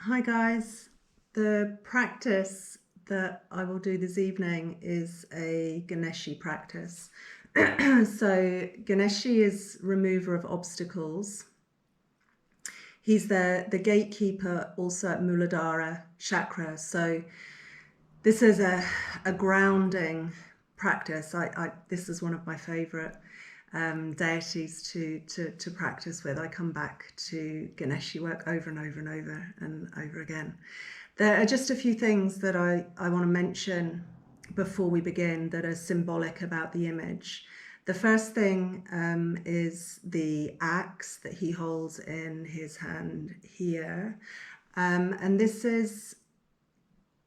Hi guys, the practice that I will do this evening is a Ganeshe practice. So Ganeshe is remover of obstacles. He's the gatekeeper also at Muladara Chakra. So this is a grounding practice. This is one of my favorite deities to practice with. I come back to Ganeshe work over and over and over and over again. There are just a few things that I want to mention before we begin that are symbolic about the image. The first thing is the axe that he holds in his hand here. And this is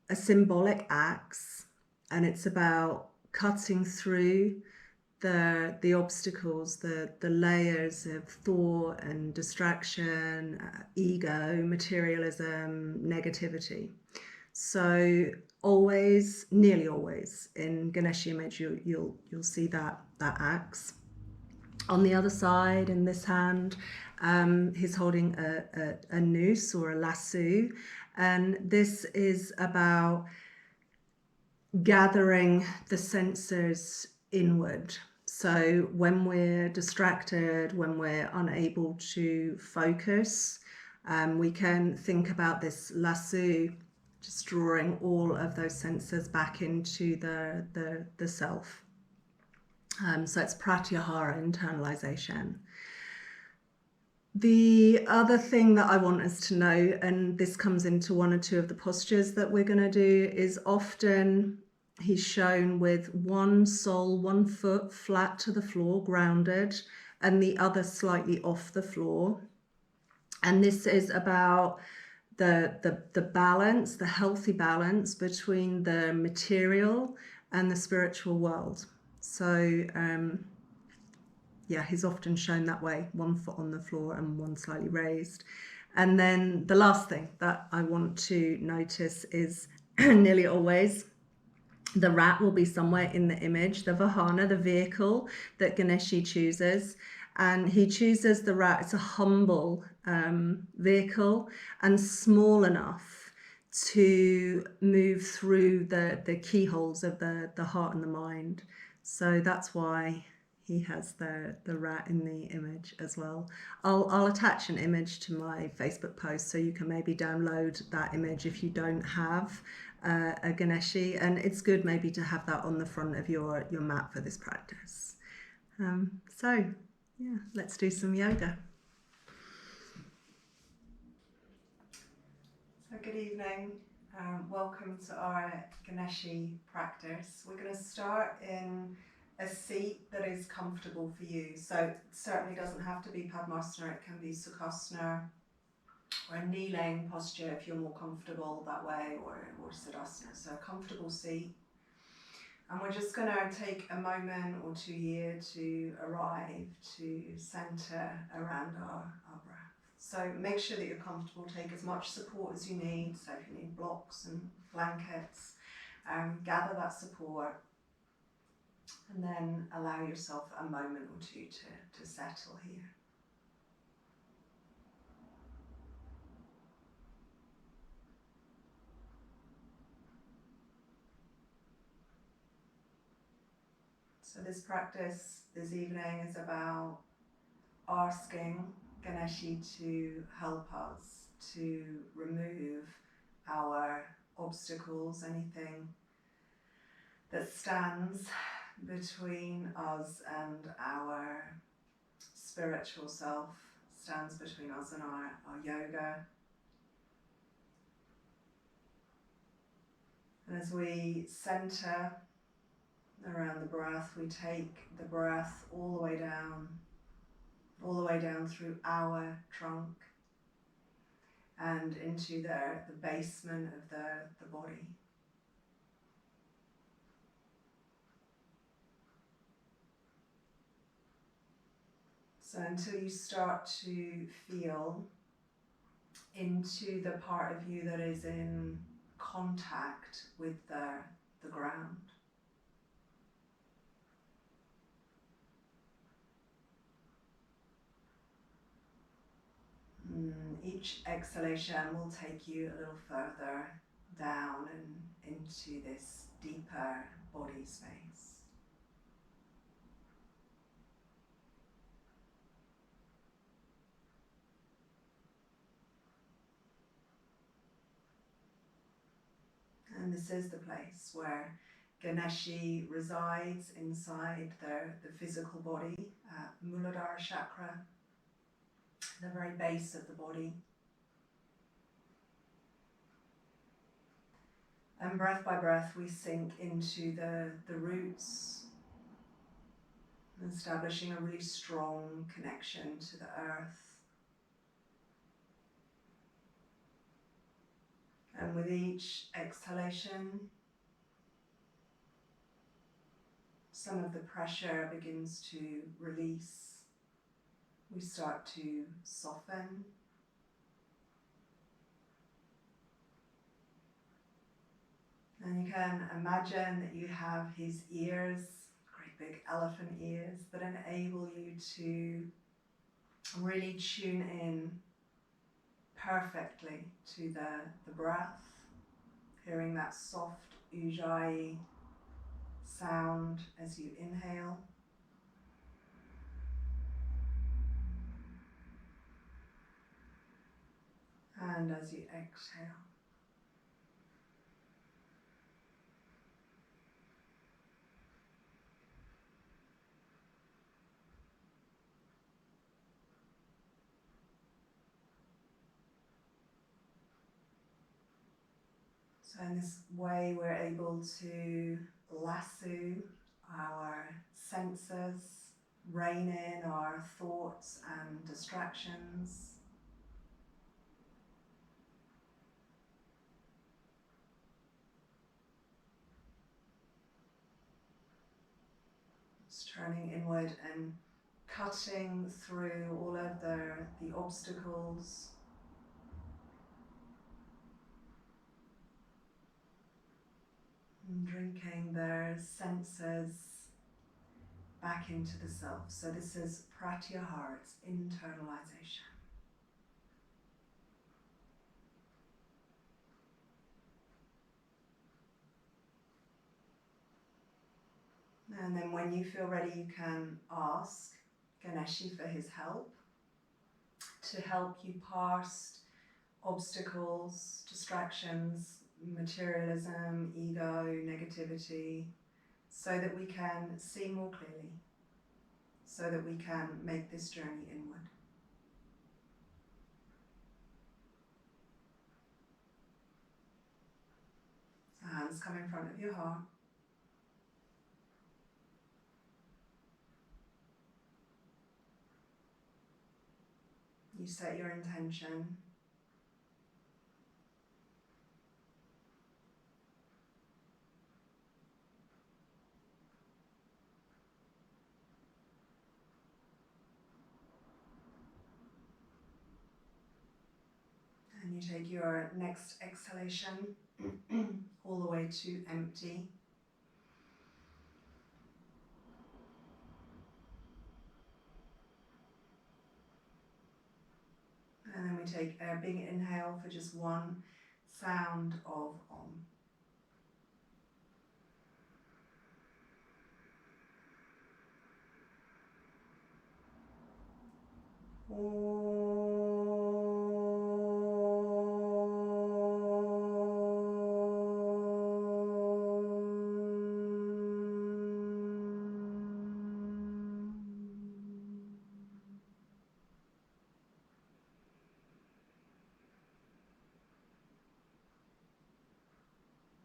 a symbolic axe, and it's about cutting through the obstacles, the layers of thought and distraction, ego, materialism, negativity. So always, nearly always, in Ganeshe image, you'll see that axe. On the other side, in this hand, he's holding a noose or a lasso, and this is about gathering the senses inward. So when we're distracted, when we're unable to focus, we can think about this lasso, just drawing all of those senses back into the self. So it's pratyahara, internalization. The other thing that I want us to know, and this comes into one or two of the postures that we're going to do, is often he's shown with one sole, one foot flat to the floor, grounded, and the other slightly off the floor. And this is about the balance, the healthy balance between the material and the spiritual world. So yeah, he's often shown that way, one foot on the floor and one slightly raised. And then the last thing that I want to notice is nearly always the rat will be somewhere in the image, the vahana, the vehicle that Ganeshe chooses. And he chooses the rat. It's a humble vehicle and small enough to move through the keyholes of the heart and the mind. So that's why he has the rat in the image as well. I'll attach an image to my Facebook post so you can maybe download that image if you don't have a Ganeshe, and it's good maybe to have that on the front of your mat for this practice. So yeah, let's do some yoga. So good evening. Welcome to our Ganeshe practice. We're going to start in a seat that is comfortable for you. So it certainly doesn't have to be Padmasana, it can be Sukhasana or a kneeling posture if you're more comfortable that way, or Siddhasana. So a comfortable seat. And we're just going to take a moment or two here to arrive to center around our breath. So make sure that you're comfortable, take as much support as you need. So if you need blocks and blankets, gather that support. And then allow yourself a moment or two to settle here. So this practice this evening is about asking Ganeshe to help us to remove our obstacles, anything that stands between us and our spiritual self, stands between us and our yoga. And as we center around the breath, we take the breath all the way down through our trunk and into the basement of the body. So until you start to feel into the part of you that is in contact with the ground. Each exhalation will take you a little further down and into this deeper body space. And this is the place where Ganeshe resides inside the physical body, Muladara Chakra, the very base of the body. And breath by breath we sink into the roots, establishing a really strong connection to the earth. And with each exhalation, some of the pressure begins to release. We start to soften. And you can imagine that you have his ears, great big elephant ears, that enable you to really tune in perfectly to the breath, hearing that soft ujjayi sound as you inhale. And as you exhale. So in this way we're able to lasso our senses, rein in our thoughts and distractions. Just turning inward and cutting through all of the obstacles. And drinking their senses back into the self. So this is pratyahara, it's internalization. And then when you feel ready, you can ask Ganeshe for his help to help you past obstacles, distractions, materialism, ego, negativity, so that we can see more clearly, so that we can make this journey inward. Hands come in front of your heart. You set your intention. And you take your next exhalation all the way to empty. And then we take a big inhale for just one sound of Om.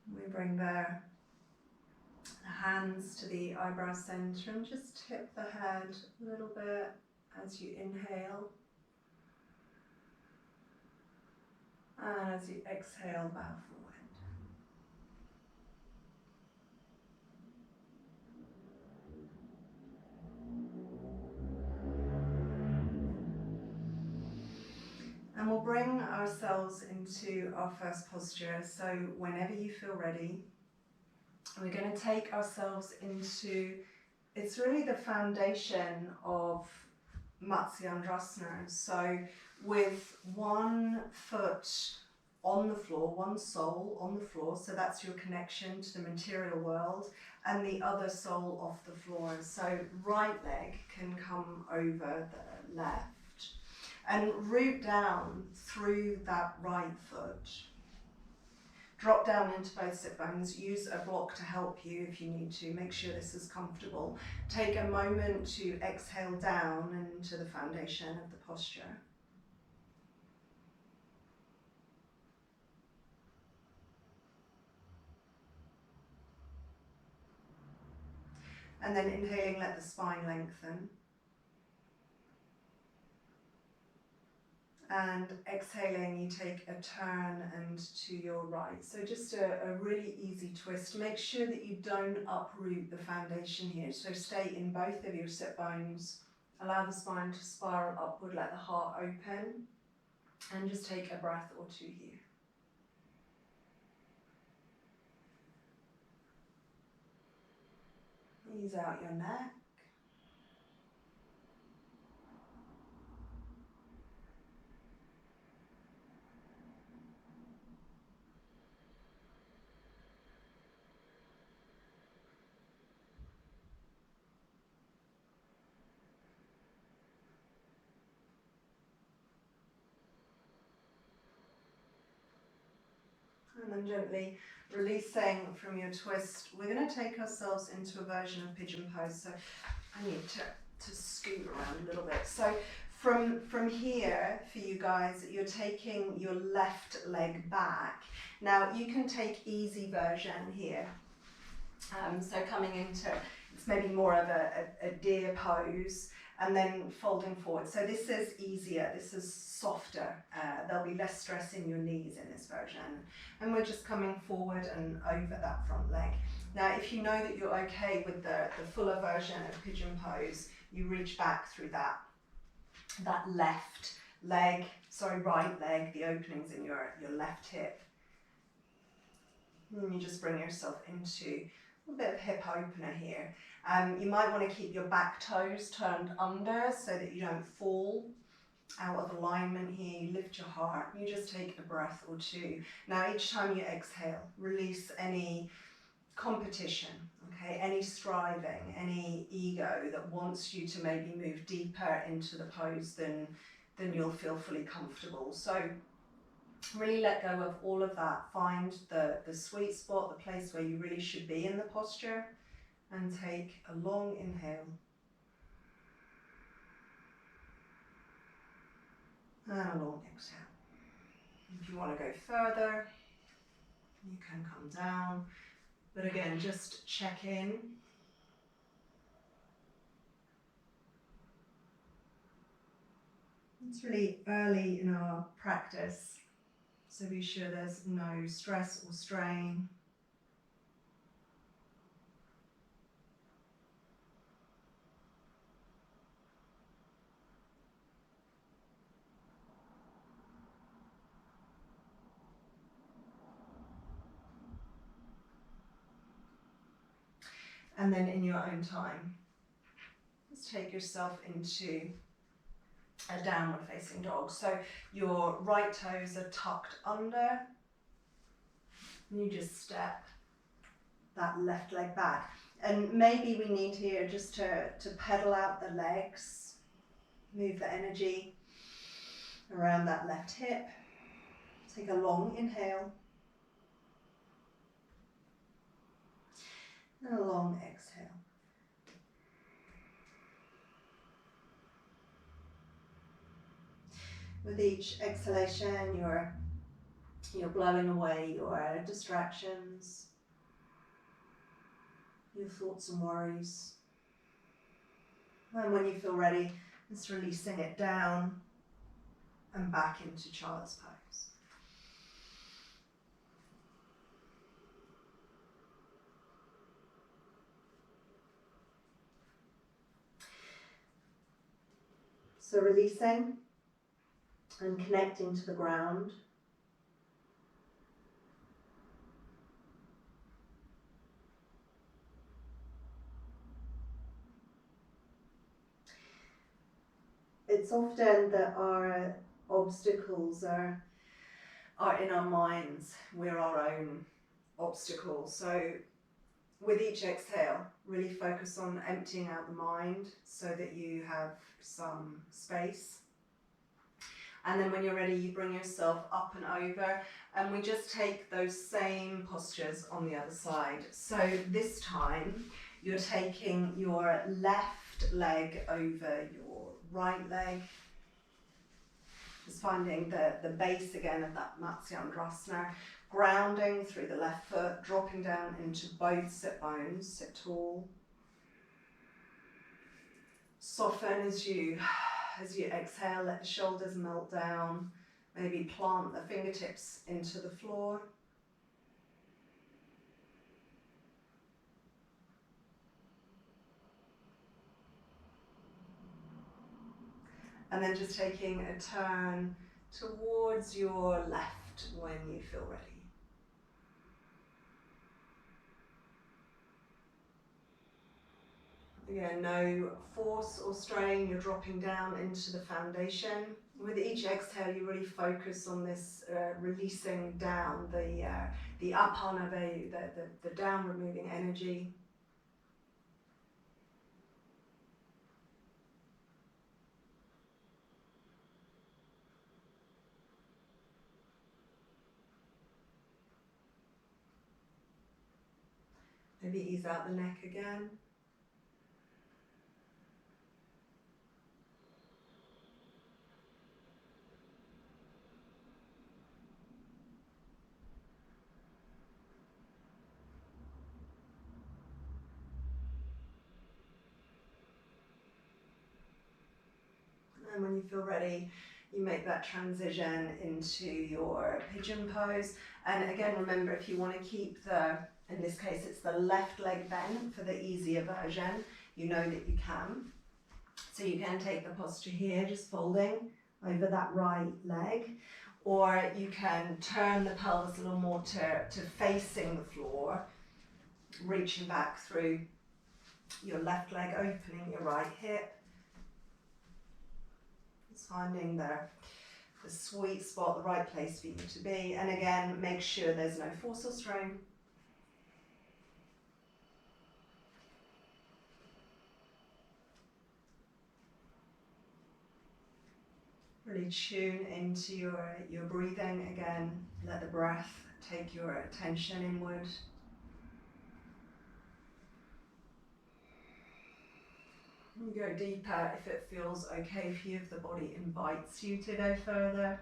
We bring the hands to the eyebrow center and just tip the head a little bit as you inhale. And as you exhale, bow forward. And we'll bring ourselves into our first posture. So whenever you feel ready, we're going to take ourselves into, it's really the foundation of Matsyendrasana. So with one foot on the floor, one sole on the floor, so that's your connection to the material world, and the other sole off the floor. So right leg can come over the left and root down through that right foot. Drop down into both sit bones. Use a block to help you if you need to. Make sure this is comfortable. Take a moment to exhale down into the foundation of the posture. And then inhaling, let the spine lengthen. And exhaling, you take a turn and to your right. So just a really easy twist. Make sure that you don't uproot the foundation here. So stay in both of your sit bones. Allow the spine to spiral upward, let the heart open. And just take a breath or two here. Ease out your neck. And then gently releasing from your twist, we're going to take ourselves into a version of pigeon pose. So I need to scoot around a little bit. So from here, for you guys, you're taking your left leg back. Now you can take easy version here. So coming into, it's maybe more of a deer pose, and then folding forward. So this is easier, this is softer. There'll be less stress in your knees in this version. And we're just coming forward and over that front leg. Now, if you know that you're okay with the fuller version of pigeon pose, you reach back through that left leg, right leg, the openings in your left hip. And you just bring yourself into a bit of hip opener here. You might want to keep your back toes turned under so that you don't fall out of alignment here. You lift your heart. You just take a breath or two. Now each time you exhale, release any competition, okay, any striving, any ego that wants you to maybe move deeper into the pose than you'll feel fully comfortable. So really let go of all of that. Find the sweet spot, the place where you really should be in the posture, and take a long inhale and a long exhale. If you want to go further, you can come down, but again, just check in. It's really early in our practice, so be sure there's no stress or strain. And then in your own time, just take yourself into a downward facing dog. So your right toes are tucked under, and you just step that left leg back. And maybe we need here just to pedal out the legs, move the energy around that left hip. Take a long inhale and a long exhale. With each exhalation, you're blowing away your distractions, your thoughts and worries. And when you feel ready, just releasing it down and back into child's pose. So releasing and connecting to the ground. it's often that our obstacles are in our minds. We're our own obstacles. So with each exhale, really focus on emptying out the mind so that you have some space. And then when you're ready, you bring yourself up and over, and we just take those same postures on the other side. So this time, you're taking your left leg over your right leg. Just finding the base again of that Matsyendrasana, grounding through the left foot, dropping down into both sit bones, sit tall. Soften as you exhale, let the shoulders melt down. Maybe plant the fingertips into the floor. And then just taking a turn towards your left when you feel ready. Again, no force or strain, you're dropping down into the foundation. With each exhale, you really focus on this releasing down, the apana, the down removing energy. Maybe ease out the neck again. And when you feel ready, you make that transition into your pigeon pose. And again, remember, if you want to keep in this case, it's the left leg bent for the easier version, you know that you can. So you can take the posture here, just folding over that right leg, or you can turn the pelvis a little more to facing the floor, reaching back through your left leg, opening your right hip. Just finding the sweet spot, the right place for you to be. And again, make sure there's no force or strain. Really tune into your breathing again. Let the breath take your attention inward. You go deeper if it feels okay for you, if the body invites you to go further.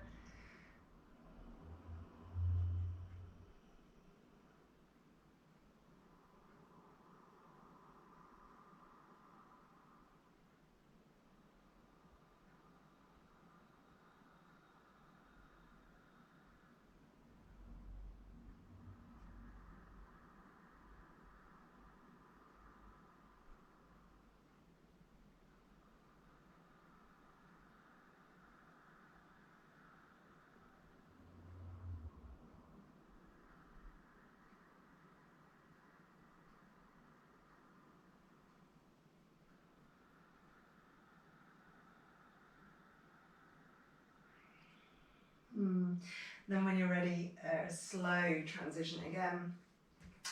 Then when you're ready, slow transition again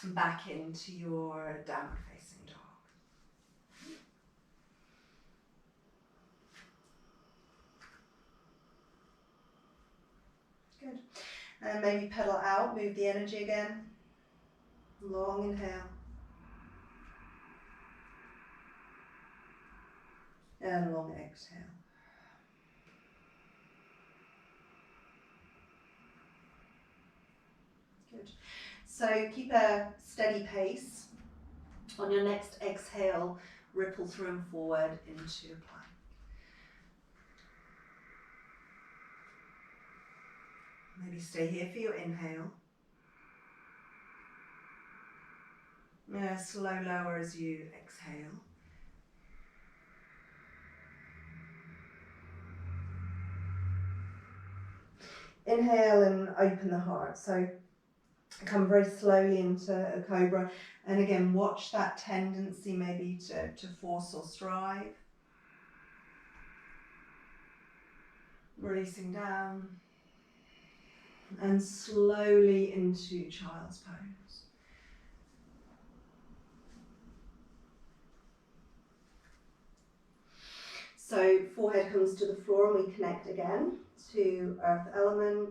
back into your downward facing dog. Good. And maybe pedal out, move the energy again. Long inhale. And long exhale. Good. So keep a steady pace. On your next exhale, ripple through and forward into your plank. Maybe stay here for your inhale. Slow lower as you exhale. Inhale and open the heart. So come very slowly into a cobra. And again, watch that tendency maybe to force or strive. Releasing down and slowly into child's pose. So forehead comes to the floor and we connect again to earth element.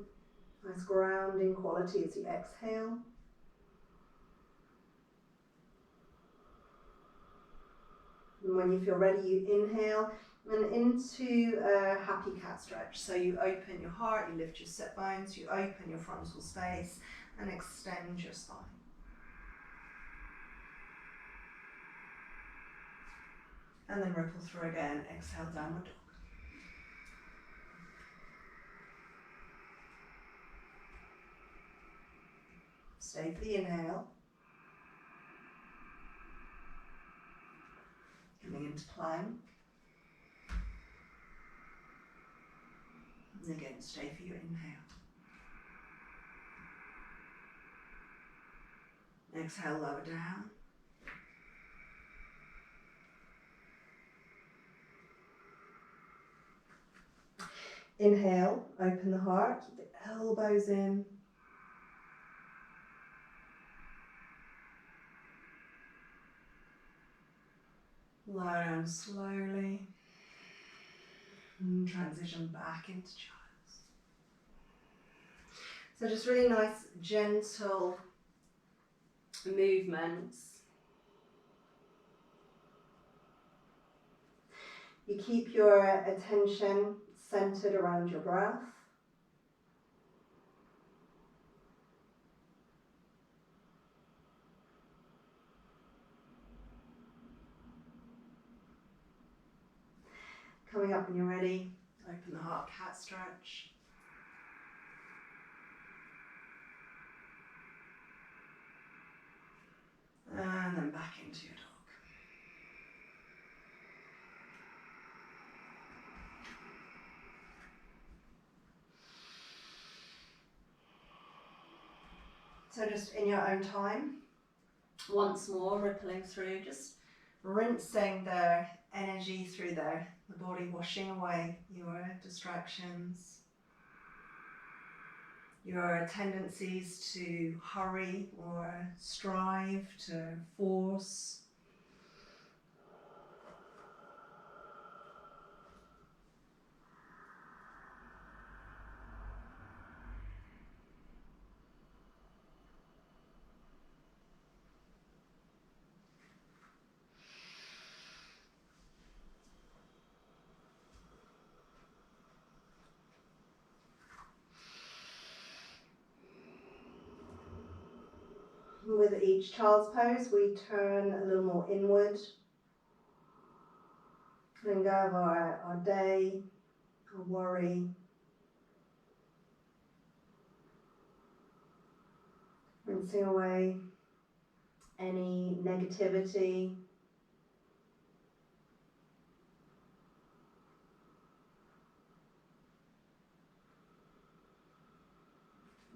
Nice grounding quality as you exhale. And when you feel ready, you inhale and into a happy cat stretch. So you open your heart, you lift your sit bones, you open your frontal space and extend your spine. And then ripple through again, exhale, downward dog. Stay for the inhale. Coming into plank. And again, stay for your inhale. Exhale, lower down. Inhale, open the heart, keep the elbows in. Lower down slowly. And transition back into child's. So just really nice, gentle movements. You keep your attention centered around your breath. Coming up when you're ready, open the heart, cat stretch. And then back into your dog. So just in your own time, once more rippling through, just rinsing the energy through there, the body washing away your distractions, your tendencies to hurry or strive, to force. With each child's pose, we turn a little more inward. Letting go of our day, our worry. Rinsing away any negativity.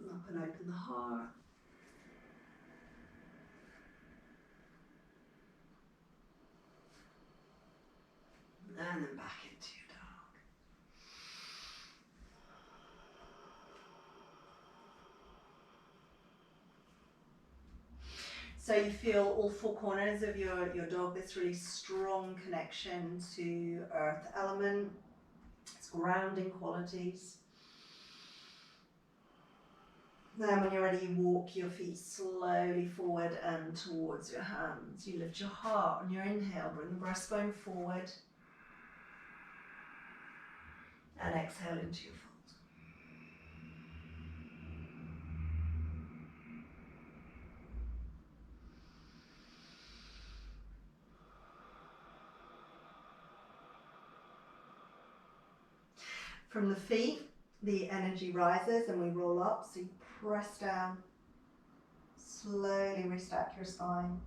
Up and open the heart. And then back into your dog. So you feel all four corners of your dog, this really strong connection to earth element, its grounding qualities. Then when you're ready, you walk your feet slowly forward and towards your hands. You lift your heart on your inhale, bring the breastbone forward. And exhale into your fold. From the feet, the energy rises and we roll up, so you press down. Slowly restack your spine.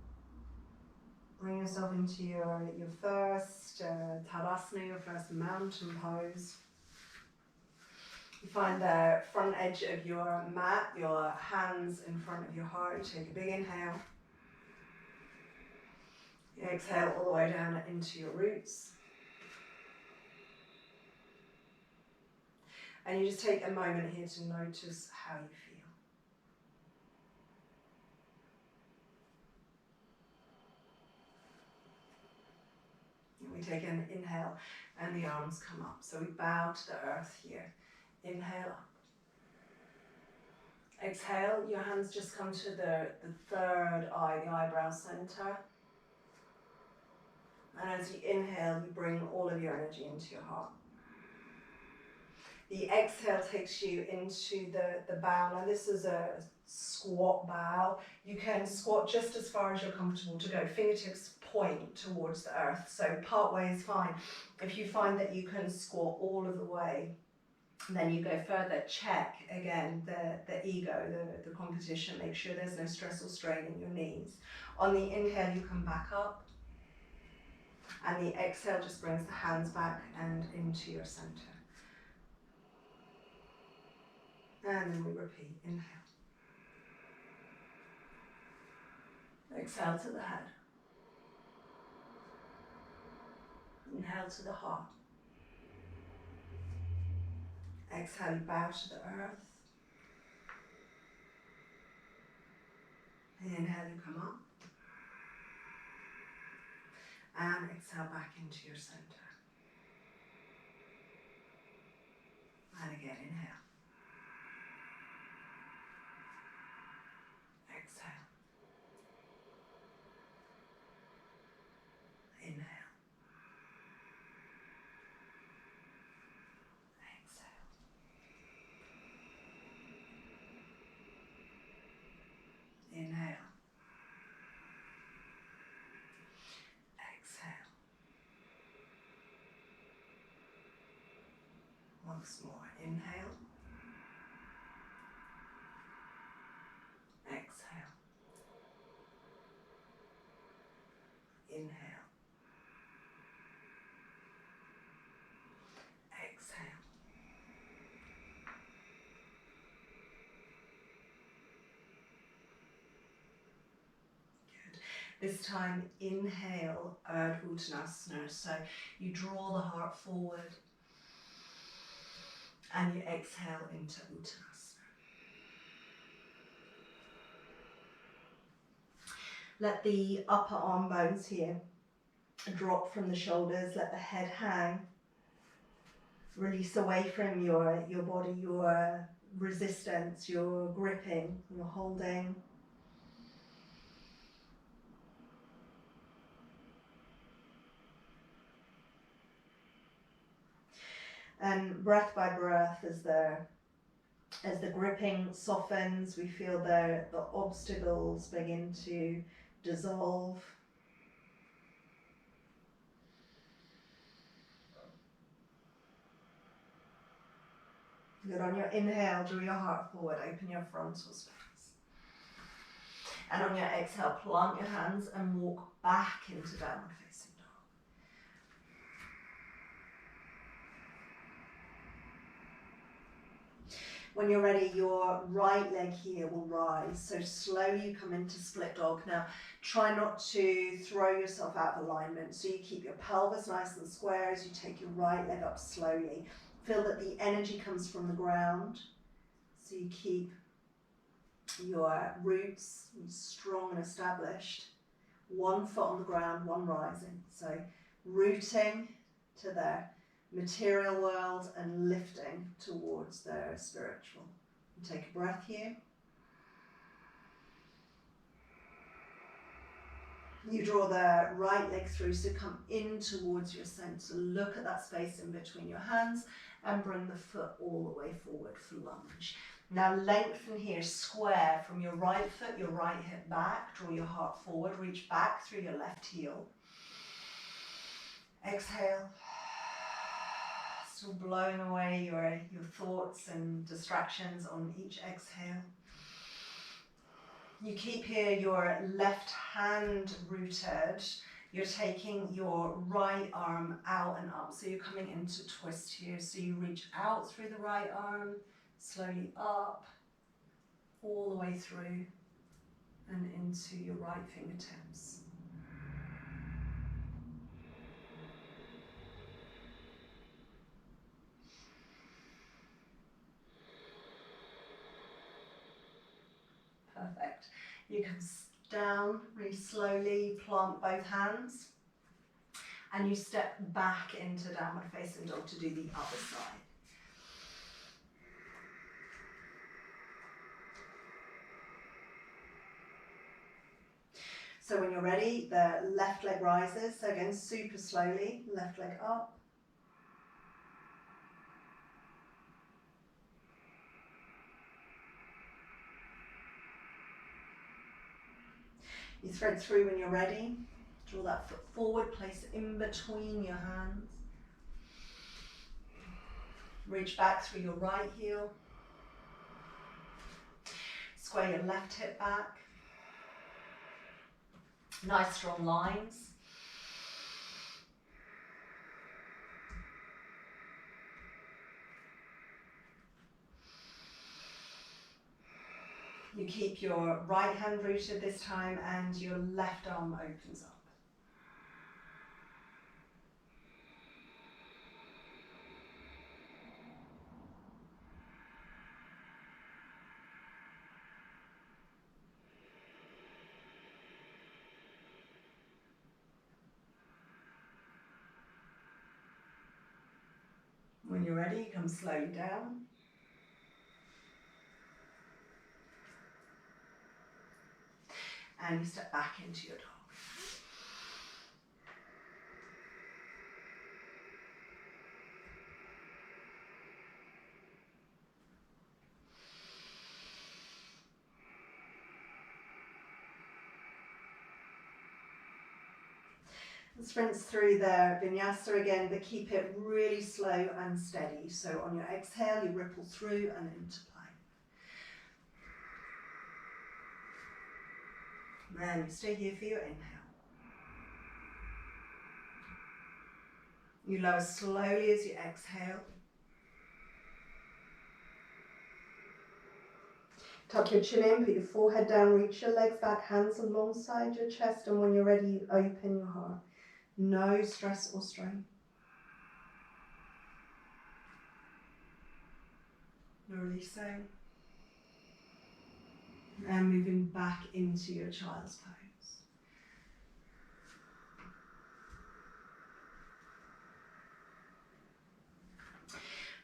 Bring yourself into your first Tadasana, your first mountain pose. You find the front edge of your mat, your hands in front of your heart. You take a big inhale. You exhale all the way down into your roots. And you just take a moment here to notice how you feel. And we take an inhale and the arms come up. So we bow to the earth here. Inhale up. Exhale, your hands just come to the third eye, the eyebrow center. And as you inhale, you bring all of your energy into your heart. The exhale takes you into the bow. Now this is a squat bow. You can squat just as far as you're comfortable to go. Fingertips point towards the earth, so part way is fine. If you find that you can squat all of the way, then you go further. Check again the ego, the competition. Make sure there's no stress or strain in your knees. On the inhale, you come back up. And the exhale just brings the hands back and into your center. And then we repeat. Inhale. Exhale to the head. Inhale to the heart. Exhale, you bow to the earth. Inhale, you come up. And exhale back into your center. And again, inhale. Exhale. Inhale. Exhale. Inhale. Exhale. Once more. Inhale. Exhale. Inhale. Exhale. Good. This time, inhale, Urdhva Uttanasana. So you draw the heart forward and you exhale into Uttanasana. Let the upper arm bones here drop from the shoulders. Let the head hang. Release away from your body, your resistance, your gripping, your holding. And breath by breath, as the gripping softens, we feel the obstacles begin to dissolve. Good. On your inhale, draw your heart forward, open your frontal space. And on your exhale, plant your hands and walk back into downward facing dog. When you're ready, your right leg here will rise. So slowly you come into split dog. Now, try not to throw yourself out of alignment. So you keep your pelvis nice and square as you take your right leg up slowly. Feel that the energy comes from the ground. So you keep your roots strong and established. One foot on the ground, one rising. So rooting to the material world and lifting towards the spiritual. And take a breath here. You draw the right leg through, so come in towards your center. Look at that space in between your hands and bring the foot all the way forward for lunge. Now lengthen here, square from your right foot, your right hip back. Draw your heart forward, reach back through your left heel. Exhale. Still blowing away your thoughts and distractions on each exhale. You keep here your left hand rooted. You're taking your right arm out and up. So you're coming into twist here. So you reach out through the right arm, slowly up, all the way through and into your right fingertips. Perfect. You come down really slowly, plant both hands, and you step back into downward facing dog to do the other side. So when you're ready, the left leg rises. So again, super slowly, left leg up. You thread through when you're ready. Draw that foot forward, place it in between your hands. Reach back through your right heel. Square your left hip back. Nice strong lines. You keep your right hand rooted this time and your left arm opens up. When you're ready, come slowly down. And you step back into your dog. Sprints through the vinyasa again, but keep it really slow and steady. So on your exhale, you ripple through and into plank. Then you stay here for your inhale. You lower slowly as you exhale. Tuck your chin in, put your forehead down, reach your legs back, hands alongside your chest, and when you're ready, you open your heart. No stress or strain. No releasing. And moving back into your child's pose.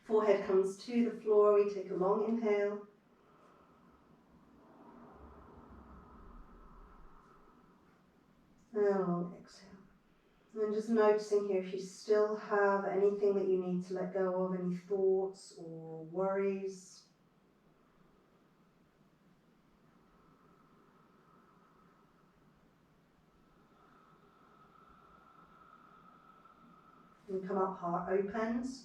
Forehead comes to the floor. We take a long inhale. And a long exhale. And just noticing here if you still have anything that you need to let go of, any thoughts or worries. And come up, heart opens.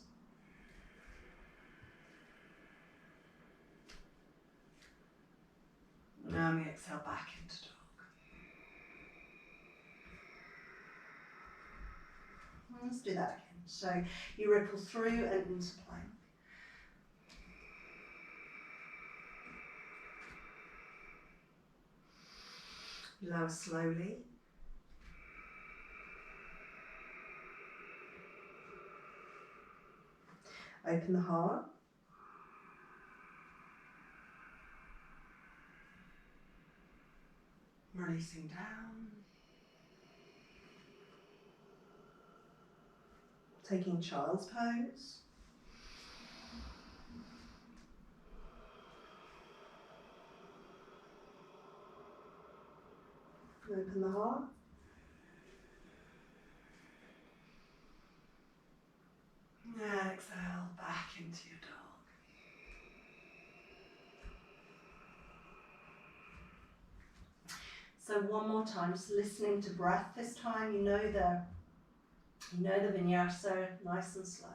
Now we exhale back into dog. Let's do that again. So you ripple through and into plank. Lower slowly. Open the heart. Releasing down. Taking child's pose. Open the heart. And exhale back into your dog. So one more time, just listening to breath this time. You know the vinyasa, nice and slow.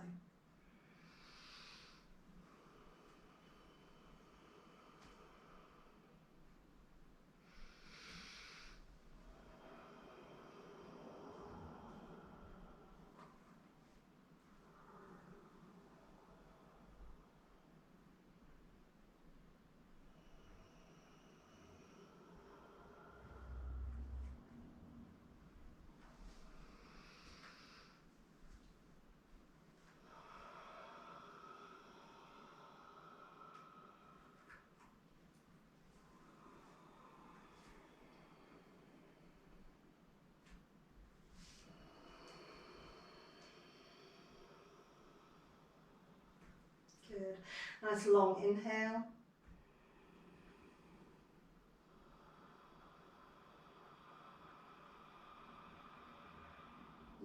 Nice long inhale.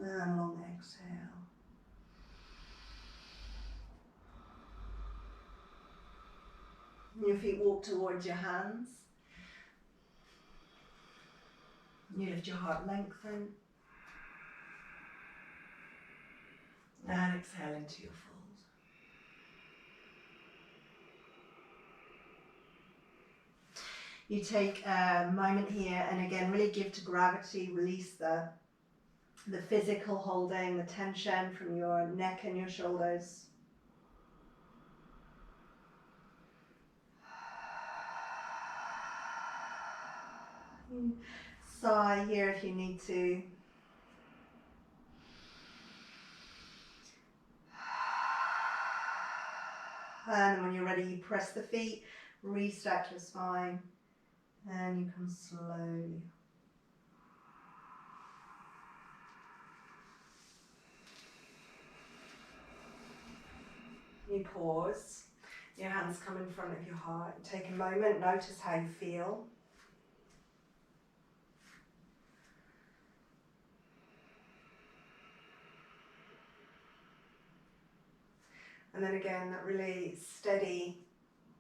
And long exhale. Your feet walk towards your hands. You lift your heart, lengthen. And exhale into your fold. You take a moment here and again really give to gravity, release the physical holding, the tension from your neck and your shoulders. Sigh here if you need to. And when you're ready, you press the feet, restack your spine, and you come slowly. You pause, your hands come in front of your heart. Take a moment, notice how you feel. And then again, that really steady,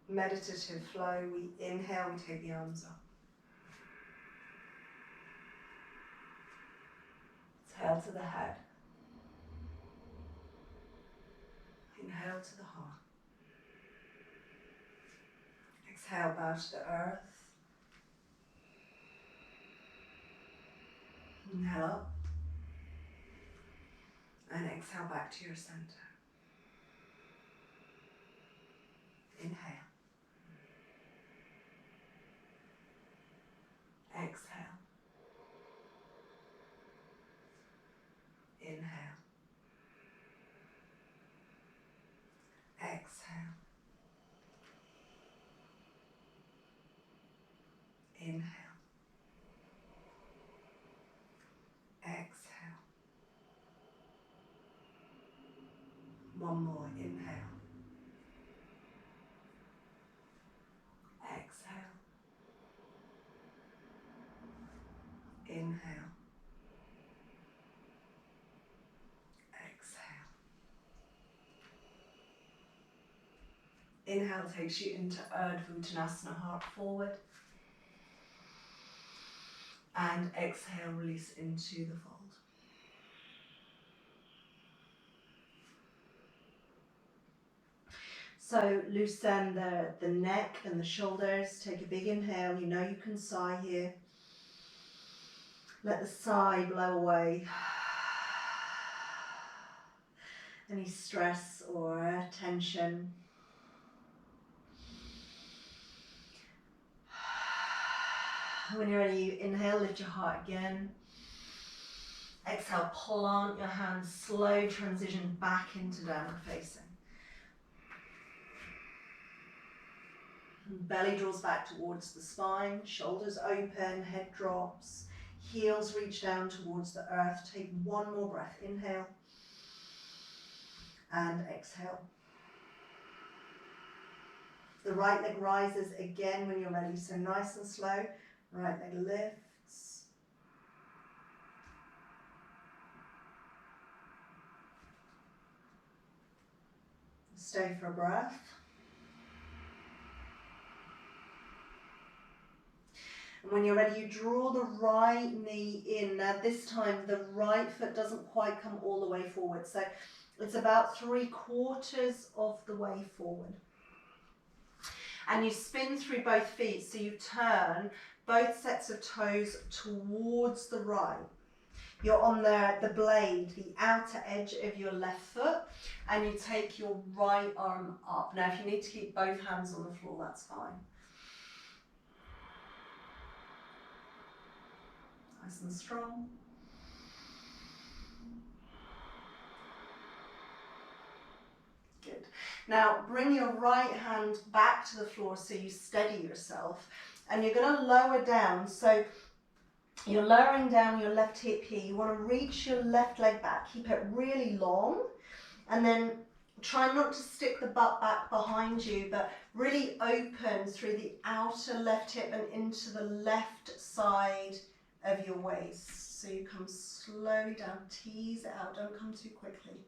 meditative flow. We inhale, we take the arms up. Exhale to the head. Inhale to the heart. Exhale, bow to the earth. Inhale up. And exhale back to your center. Inhale. Exhale. Inhale. Exhale. Inhale. Exhale. One more. Inhale. Exhale. Inhale. Exhale. Inhale takes you into Urdhva Uttanasana, heart forward. And exhale, release into the fold. So loosen the neck and the shoulders. Take a big inhale. You know you can sigh here. Let the sigh blow away any stress or tension. When you're ready, you inhale, lift your heart again. Exhale, plant your hands, slow transition back into downward facing. Belly draws back towards the spine, shoulders open, head drops, heels reach down towards the earth. Take one more breath. Inhale and exhale. The right leg rises again when you're ready, so nice and slow. Right leg lifts. Stay for a breath. And when you're ready, you draw the right knee in. Now this time the right foot doesn't quite come all the way forward. So it's about 3/4 of the way forward. And you spin through both feet. So you turn both sets of toes towards the right. You're on the blade, the outer edge of your left foot, and you take your right arm up. Now if you need to keep both hands on the floor, that's fine. Nice and strong. Good. Now bring your right hand back to the floor so you steady yourself, and you're going to lower down. So you're lowering down your left hip here. You want to reach your left leg back, keep it really long, and then Try not to stick the butt back behind you, but really open through the outer left hip and into the left side of your waist. So you come slowly down, tease it out, don't come too quickly.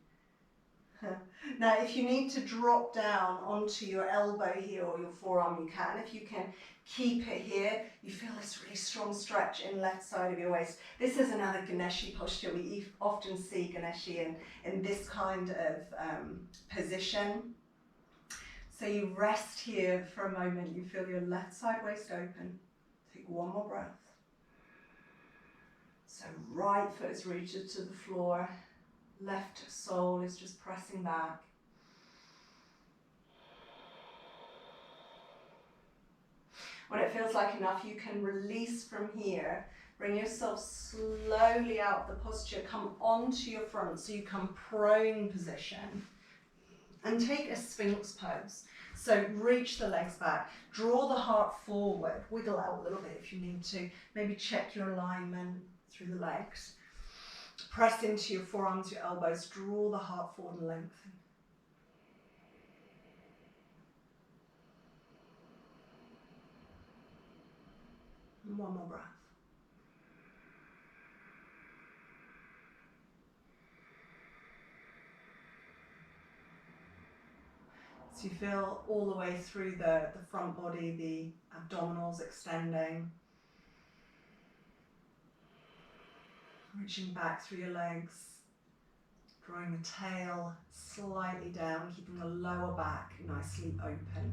Now, if you need to drop down onto your elbow here or your forearm, you can. If you can keep it here, you feel this really strong stretch in left side of your waist. This is another Ganeshe posture. We often see Ganeshe in this kind of position. So you rest here for a moment. You feel your left side waist open. Take one more breath. So right foot is rooted to the floor. Left sole is just pressing back. When it feels like enough, you can release from here. Bring yourself slowly out of the posture. Come onto your front, so you come prone position. And take a Sphinx pose. So reach the legs back. Draw the heart forward. Wiggle out a little bit if you need to. Maybe check your alignment through the legs. Press into your forearms, your elbows. Draw the heart forward and lengthen. And one more breath. So you feel all the way through the front body, the abdominals extending. Reaching back through your legs, drawing the tail slightly down, keeping the lower back nicely open.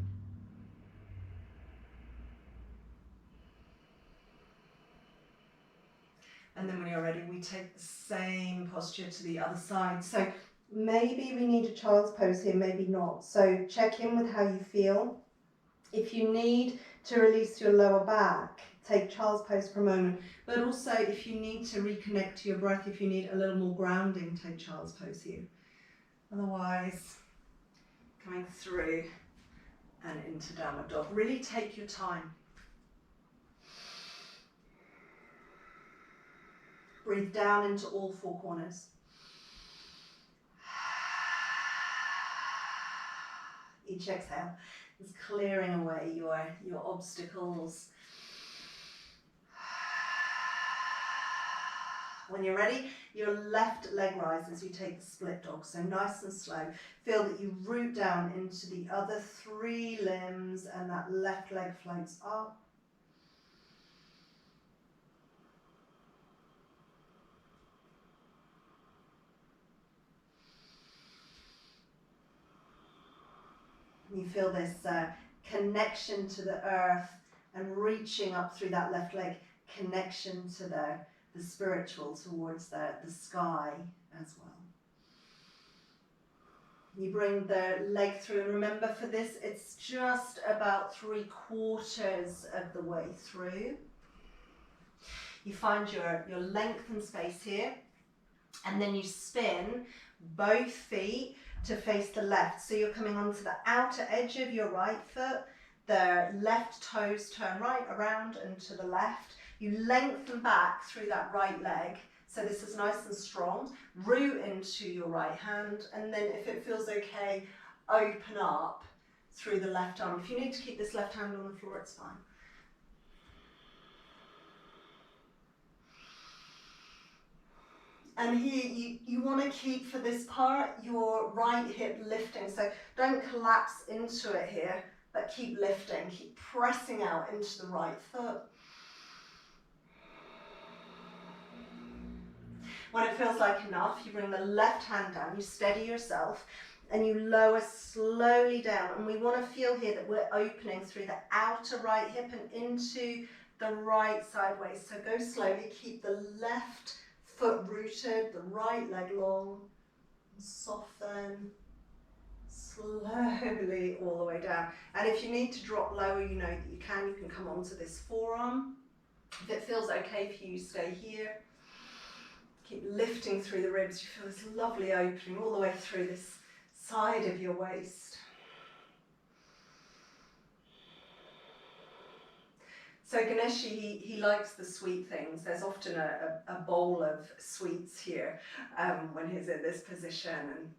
And then when you're ready, we take the same posture to the other side. So maybe we need a child's pose here, maybe not. So check in with how you feel. If you need to release your lower back, take child's pose for a moment. But also if you need to reconnect to your breath, if you need a little more grounding, take child's pose here. Otherwise, coming through and into downward dog. Really take your time. Breathe down into all four corners. Each exhale is clearing away your obstacles. When you're ready, your left leg rises, you take the split dog, so nice and slow. Feel that you root down into the other three limbs and that left leg floats up. You feel this connection to the earth and reaching up through that left leg, connection to the spiritual, towards the sky as well. You bring the leg through, and remember for this, it's just about 3/4 of the way through. You find your length and space here, and then you spin both feet to face the left. So you're coming onto the outer edge of your right foot, the left toes turn right around and to the left. You lengthen back through that right leg, so this is nice and strong. Root into your right hand, and then if it feels okay, open up through the left arm. If you need to keep this left hand on the floor, it's fine. And here you want to keep, for this part, your right hip lifting. So don't collapse into it here, but keep lifting. Keep pressing out into the right foot. When it feels like enough, you bring the left hand down, you steady yourself, and you lower slowly down. And we want to feel here that we're opening through the outer right hip and into the right sideways. So go slowly, keep the left foot rooted, the right leg long, and soften slowly all the way down. And if you need to drop lower, you know that you can come onto this forearm. If it feels okay for you, stay here. Keep lifting through the ribs. You feel this lovely opening all the way through this side of your waist. So Ganeshe, he likes the sweet things. There's often a bowl of sweets here when he's in this position. And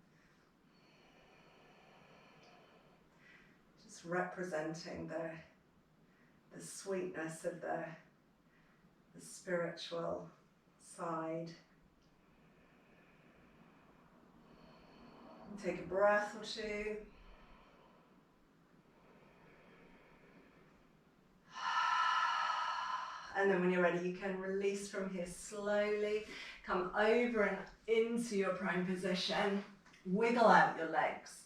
representing the sweetness of the spiritual side. Take a breath or two. And then when you're ready, you can release from here slowly. Come over and into your prone position. Wiggle out your legs.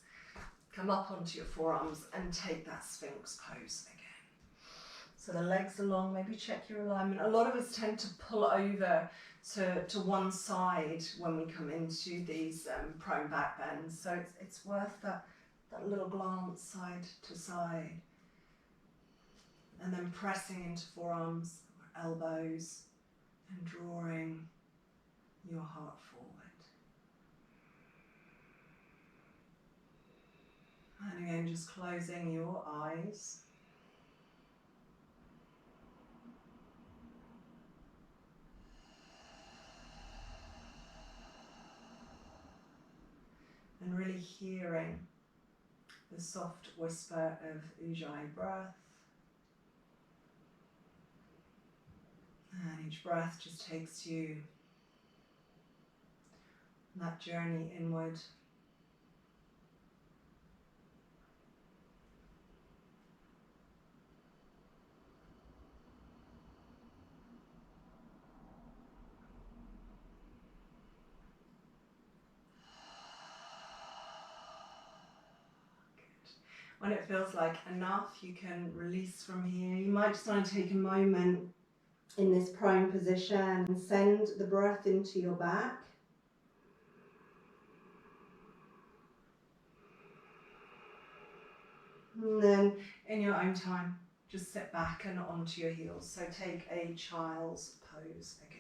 Come up onto your forearms and take that Sphinx pose again. So the legs are long, maybe check your alignment. A lot of us tend to pull over to one side when we come into these prone back bends. So it's worth that little glance side to side. And then pressing into forearms, elbows, and drawing your heart forward. And again, just closing your eyes. And really hearing the soft whisper of Ujjayi breath. And each breath just takes you on that journey inward. When it feels like enough, you can release from here. You might just want to take a moment in this prone position and send the breath into your back. And then in your own time, just sit back and onto your heels. So take a child's pose again.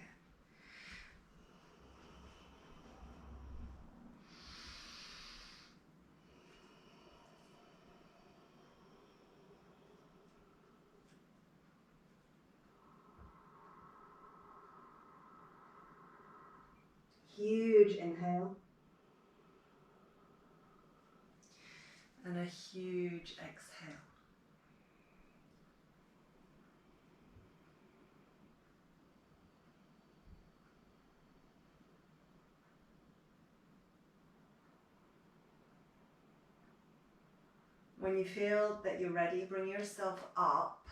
Huge inhale. And a huge exhale. When you feel that you're ready, bring yourself up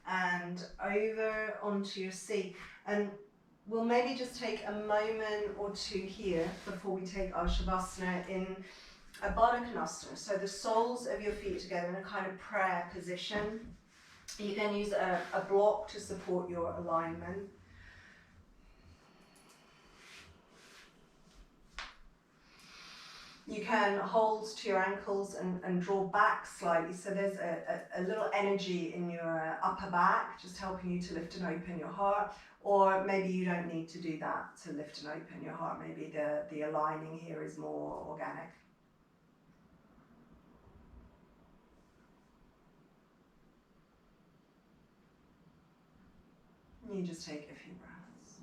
and over onto your seat. And we'll maybe just take a moment or two here before we take our Shavasana in a Baddha Konasana. So the soles of your feet together in a kind of prayer position. You can use a block to support your alignment. You can hold to your ankles and draw back slightly. So there's a little energy in your upper back, just helping you to lift and open your heart. Or maybe you don't need to do that to lift and open your heart. Maybe the aligning here is more organic. You just take a few breaths.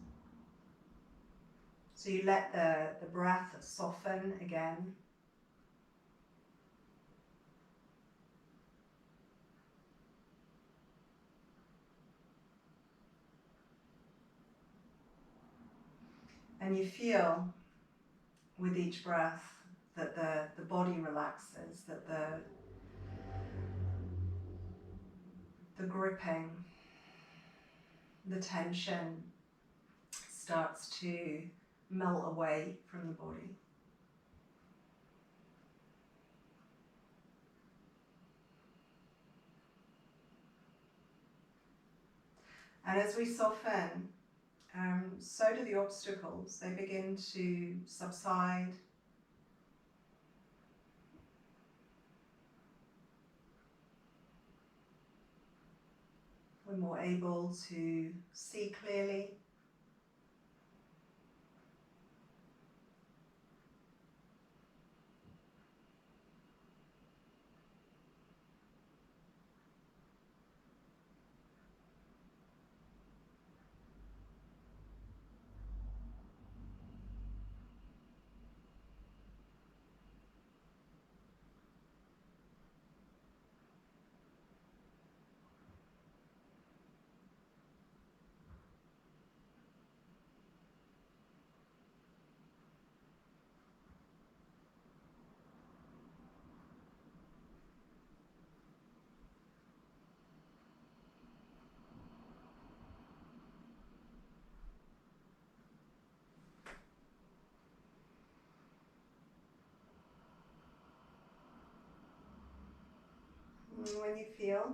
So you let the breath soften again. And you feel with each breath that the body relaxes, that the gripping, the tension starts to melt away from the body. And as we soften, so do the obstacles. They begin to subside. We're more able to see clearly. And when you feel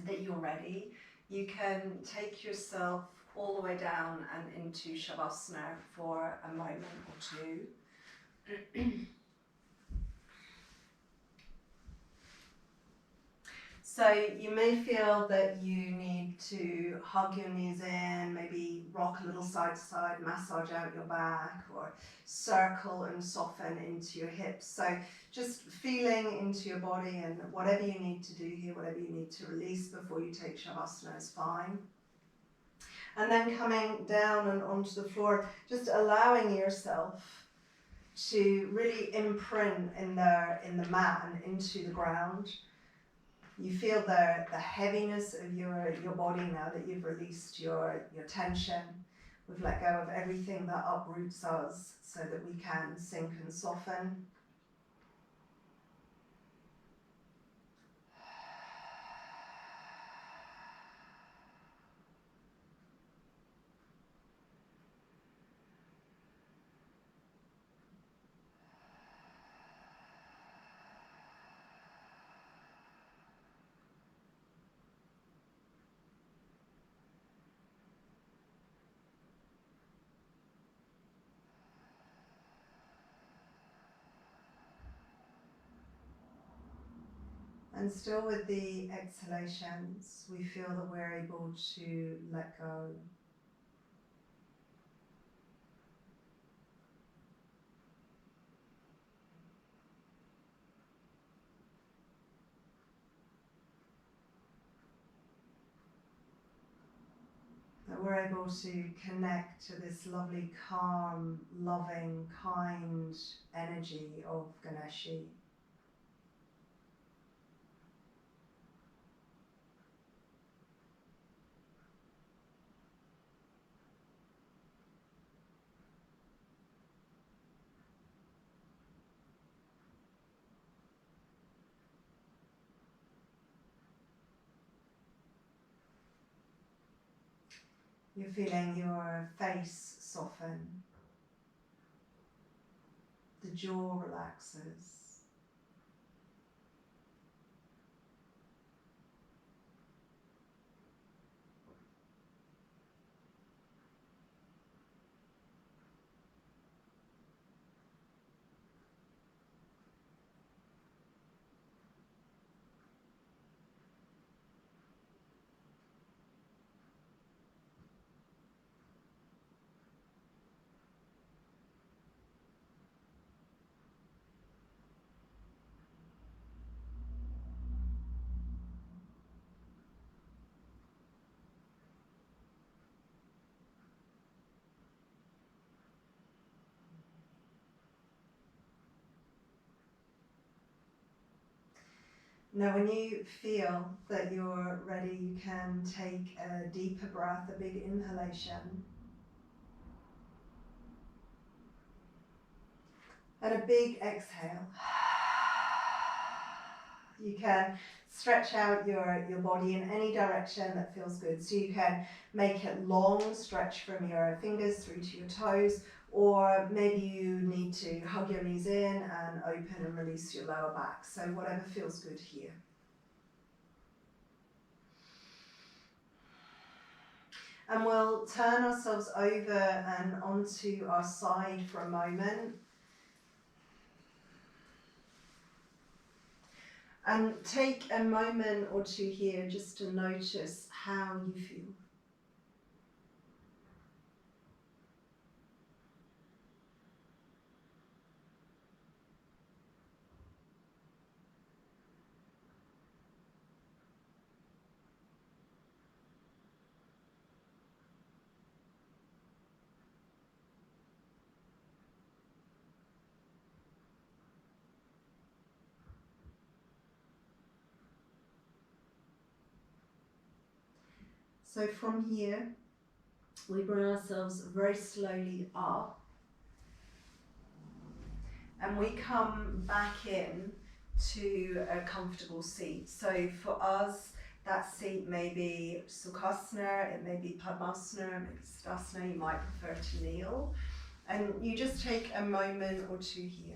that you're ready, you can take yourself all the way down and into Shavasana for a moment or two. So you may feel that you need to hug your knees in, maybe rock a little side to side, massage out your back, or circle and soften into your hips. So just feeling into your body, and whatever you need to do here, whatever you need to release before you take Shavasana is fine. And then coming down and onto the floor, just allowing yourself to really imprint in the mat and into the ground. You feel the heaviness of your body now that you've released your tension. We've let go of everything that uproots us so that we can sink and soften. And still with the exhalations, we feel that we're able to let go. That we're able to connect to this lovely, calm, loving, kind energy of Ganeshe. You're feeling your face soften, the jaw relaxes. Now when you feel that you're ready, you can take a deeper breath, a big inhalation, and a big exhale. You can stretch out your body in any direction that feels good. So you can make it long, stretch from your fingers through to your toes, or maybe you need to hug your knees in and open and release your lower back. So whatever feels good here. And we'll turn ourselves over and onto our side for a moment. And take a moment or two here just to notice how you feel. So from here, we bring ourselves very slowly up, and we come back in to a comfortable seat. So for us, that seat may be Sukhasana, it may be Padmasana, maybe Siddhasana, you might prefer to kneel. And you just take a moment or two here.